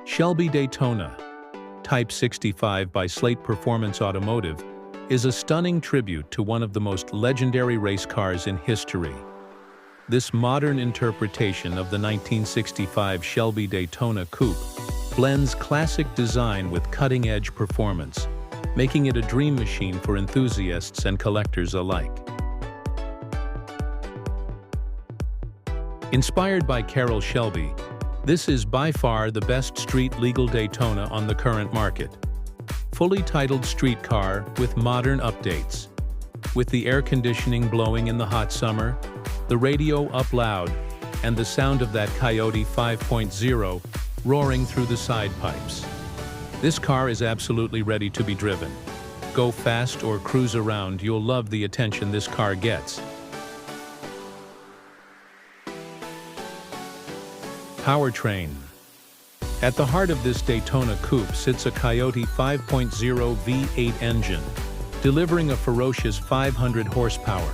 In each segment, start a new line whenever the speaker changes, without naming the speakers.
Shelby Daytona Type 65 by Slate Performance Automotive is a stunning tribute to one of the most legendary race cars in history. This modern interpretation of the 1965 Shelby Daytona Coupe blends classic design with cutting-edge performance, making it a dream machine for enthusiasts and collectors alike. Inspired by Carroll Shelby, this is by far the best street-legal Daytona on the current market. Fully titled street car with modern updates. With the air conditioning blowing in the hot summer, the radio up loud, and the sound of that Coyote 5.0 roaring through the side pipes. This car is absolutely ready to be driven. Go fast or cruise around, you'll love the attention this car gets. Powertrain. At the heart of this Daytona Coupe sits a Coyote 5.0 V8 engine, delivering a ferocious 500 horsepower.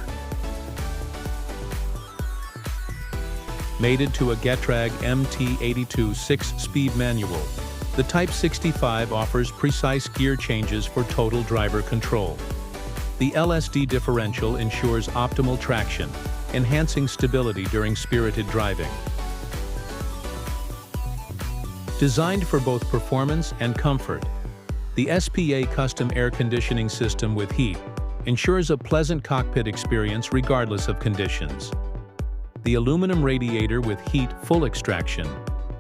Mated to a Getrag MT82 6-speed manual, the Type 65 offers precise gear changes for total driver control. The LSD differential ensures optimal traction, enhancing stability during spirited driving. Designed for both performance and comfort, the SPA custom air conditioning system with heat ensures a pleasant cockpit experience regardless of conditions. The aluminum radiator with heat full extraction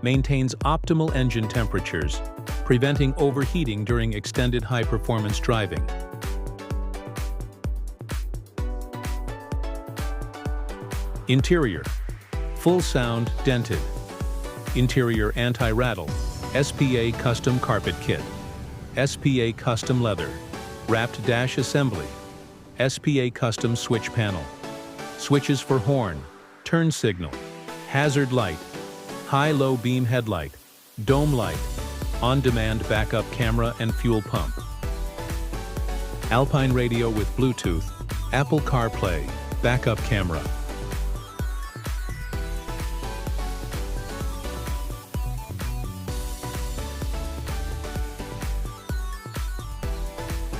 maintains optimal engine temperatures, preventing overheating during extended high-performance driving. Interior. Full sound, dented. Interior anti-rattle, SPA custom carpet kit, SPA custom leather, wrapped dash assembly, SPA custom switch panel, switches for horn, turn signal, hazard light, high-low beam headlight, dome light, on-demand backup camera and fuel pump. Alpine radio with Bluetooth, Apple CarPlay, backup camera.